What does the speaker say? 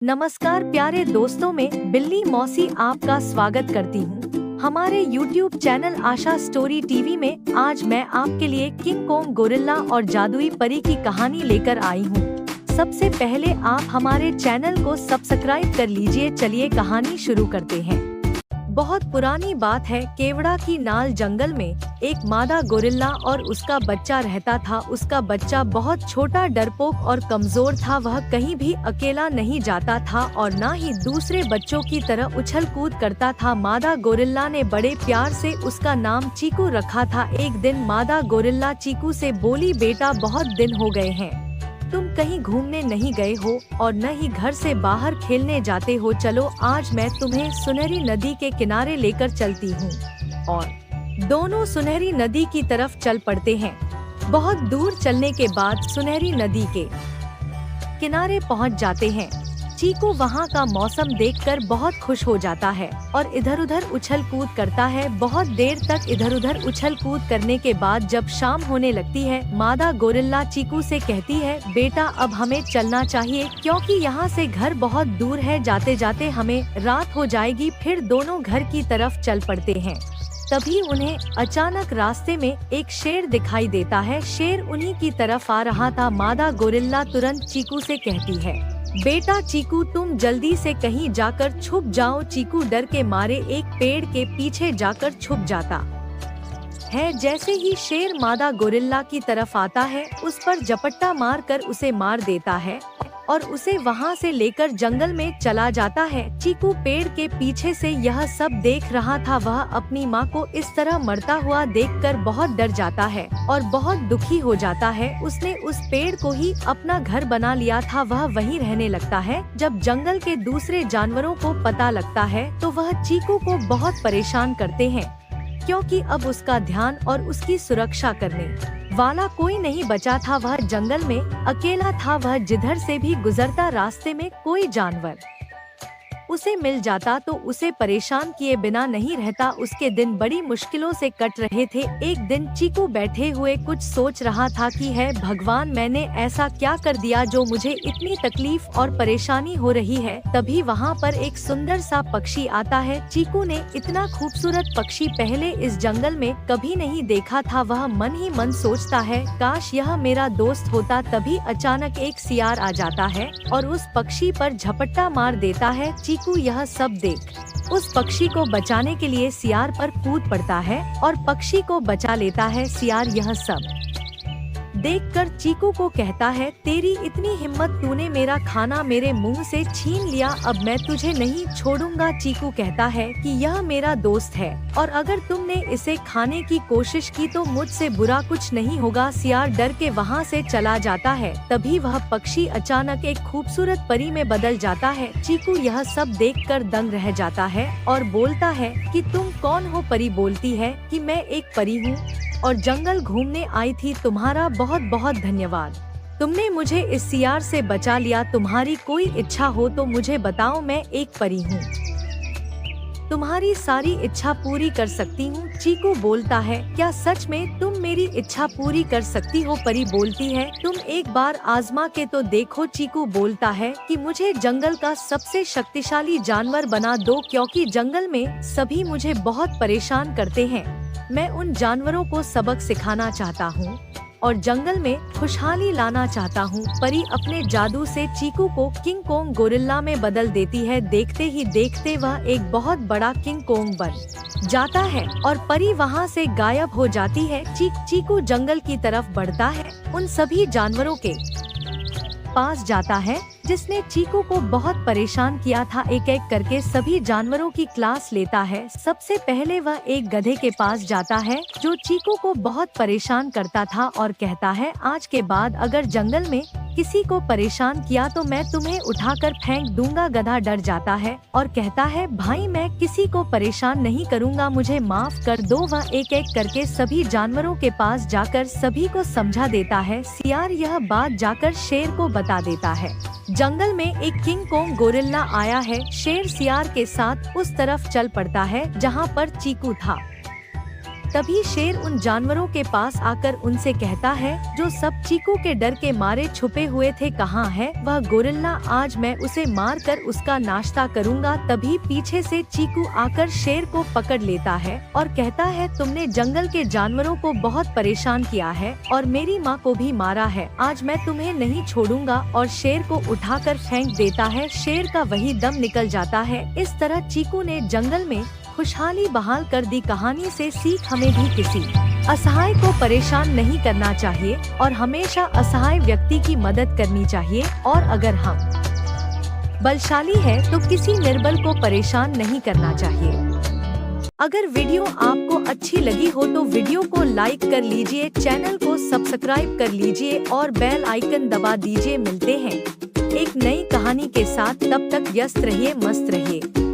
नमस्कार प्यारे दोस्तों, में बिल्ली मौसी आपका स्वागत करती हूँ हमारे YouTube चैनल आशा स्टोरी टीवी में। आज मैं आपके लिए किंग कोंग गोरिल्ला और जादुई परी की कहानी लेकर आई हूँ। सबसे पहले आप हमारे चैनल को सब्सक्राइब कर लीजिए। चलिए कहानी शुरू करते हैं। बहुत पुरानी बात है। केवड़ा की नाल जंगल में एक मादा गोरिल्ला और उसका बच्चा रहता था। उसका बच्चा बहुत छोटा, डरपोक और कमजोर था। वह कहीं भी अकेला नहीं जाता था और न ही दूसरे बच्चों की तरह उछल कूद करता था। मादा गोरिल्ला ने बड़े प्यार से उसका नाम चीकू रखा था। एक दिन मादा गोरिल्ला चीकू से बोली, बेटा बहुत दिन हो गए हैं, तुम कहीं घूमने नहीं गए हो और न ही घर से बाहर खेलने जाते हो। चलो आज मैं तुम्हें सुनहरी नदी के किनारे लेकर चलती हूँ। और दोनों सुनहरी नदी की तरफ चल पड़ते हैं। बहुत दूर चलने के बाद सुनहरी नदी के किनारे पहुँच जाते हैं। चीकू वहाँ का मौसम देखकर बहुत खुश हो जाता है और इधर उधर उछल कूद करता है। बहुत देर तक इधर उधर उछल कूद करने के बाद जब शाम होने लगती है, मादा गोरिल्ला चीकू से कहती है, बेटा अब हमें चलना चाहिए क्योंकि यहाँ से घर बहुत दूर है। जाते जाते हमें रात हो जाएगी। फिर दोनों घर की तरफ चल पड़ते हैं। तभी उन्हें अचानक रास्ते में एक शेर दिखाई देता है। शेर उन्हीं की तरफ आ रहा था। मादा गोरिल्ला तुरंत चीकू से कहती है, बेटा चीकू तुम जल्दी से कहीं जाकर छुप जाओ। चीकू डर के मारे एक पेड़ के पीछे जाकर छुप जाता है। जैसे ही शेर मादा गोरिल्ला की तरफ आता है, उस पर झपट्टा मारकर उसे मार देता है और उसे वहां से लेकर जंगल में चला जाता है। चीकू पेड़ के पीछे से यह सब देख रहा था। वह अपनी माँ को इस तरह मरता हुआ देखकर बहुत डर जाता है और बहुत दुखी हो जाता है। उसने उस पेड़ को ही अपना घर बना लिया था। वह वहीं रहने लगता है। जब जंगल के दूसरे जानवरों को पता लगता है तो वह चीकू को बहुत परेशान करते हैं क्योंकि अब उसका ध्यान और उसकी सुरक्षा करने वाला कोई नहीं बचा था। वह जंगल में अकेला था। वह जिधर से भी गुजरता, रास्ते में कोई जानवर उसे मिल जाता तो उसे परेशान किए बिना नहीं रहता। उसके दिन बड़ी मुश्किलों से कट रहे थे। एक दिन चीकू बैठे हुए कुछ सोच रहा था कि है भगवान, मैंने ऐसा क्या कर दिया जो मुझे इतनी तकलीफ और परेशानी हो रही है। तभी वहाँ पर एक सुंदर सा पक्षी आता है। चीकू ने इतना खूबसूरत पक्षी पहले इस जंगल में कभी नहीं देखा था। वह मन ही मन सोचता है, काश यह मेरा दोस्त होता। तभी अचानक एक सियार आ जाता है और उस पक्षी पर झपट्टा मार देता है। चीकू यह सब देख उस पक्षी को बचाने के लिए सियार पर कूद पड़ता है और पक्षी को बचा लेता है। सियार यह सब देखकर चीकू को कहता है, तेरी इतनी हिम्मत, तूने मेरा खाना मेरे मुंह से छीन लिया, अब मैं तुझे नहीं छोड़ूंगा। चीकू कहता है कि यह मेरा दोस्त है और अगर तुमने इसे खाने की कोशिश की तो मुझसे बुरा कुछ नहीं होगा। सियार डर के वहाँ से चला जाता है। तभी वह पक्षी अचानक एक खूबसूरत परी में बदल जाता है। चीकू यह सब देखकर दंग रह जाता है और बोलता है कि तुम कौन हो? परी बोलती है कि मैं एक परी हूँ और जंगल घूमने आई थी। तुम्हारा बहुत बहुत धन्यवाद, तुमने मुझे इस सियार से बचा लिया। तुम्हारी कोई इच्छा हो तो मुझे बताओ, मैं एक परी हूँ, तुम्हारी सारी इच्छा पूरी कर सकती हूँ। चीकू बोलता है, क्या सच में तुम मेरी इच्छा पूरी कर सकती हो? परी बोलती है, तुम एक बार आजमा के तो देखो। चीकू बोलता है कि मुझे जंगल का सबसे शक्तिशाली जानवर बना दो क्योंकि जंगल में सभी मुझे बहुत परेशान करते हैं। मैं उन जानवरों को सबक सिखाना चाहता हूँ और जंगल में खुशहाली लाना चाहता हूँ। परी अपने जादू से चीकू को किंग कोंग गोरिल्ला में बदल देती है। देखते ही देखते वह एक बहुत बड़ा किंग कोंग बन जाता है और परी वहाँ से गायब हो जाती है। चीकू जंगल की तरफ बढ़ता है, उन सभी जानवरों के पास जाता है जिसने चीकू को बहुत परेशान किया था। एक एक करके सभी जानवरों की क्लास लेता है। सबसे पहले वह एक गधे के पास जाता है जो चीकू को बहुत परेशान करता था और कहता है, आज के बाद अगर जंगल में किसी को परेशान किया तो मैं तुम्हें उठाकर फेंक दूंगा। गधा डर जाता है और कहता है, भाई मैं किसी को परेशान नहीं करूंगा, मुझे माफ कर दो। वह एक एक करके सभी जानवरों के पास जाकर सभी को समझा देता है। सियार यह बात जाकर शेर को बता देता है। जंगल में एक किंग कोंग गोरिल्ला आया है। शेर सियार के साथ उस तरफ चल पड़ता है जहाँ पर चीकू था। तभी शेर उन जानवरों के पास आकर उनसे कहता है जो सब चीकू के डर के मारे छुपे हुए थे, कहाँ है वह गोरिल्ला, आज मैं उसे मार कर उसका नाश्ता करूँगा। तभी पीछे से चीकू आकर शेर को पकड़ लेता है और कहता है तुमने जंगल के जानवरों को बहुत परेशान किया है और मेरी माँ को भी मारा है, आज मैं तुम्हें नहीं छोड़ूंगा, और शेर को उठाकर फेंक देता है। शेर का वही दम निकल जाता है। इस तरह चीकू ने जंगल में खुशहाली बहाल कर दी। कहानी से सीख, हमें भी किसी असहाय को परेशान नहीं करना चाहिए और हमेशा असहाय व्यक्ति की मदद करनी चाहिए, और अगर हम बलशाली है तो किसी निर्बल को परेशान नहीं करना चाहिए। अगर वीडियो आपको अच्छी लगी हो तो वीडियो को लाइक कर लीजिए, चैनल को सब्सक्राइब कर लीजिए और बेल आइकन दबा दीजिए। मिलते हैं एक नई कहानी के साथ, तब तक व्यस्त रहिए, मस्त रहिए।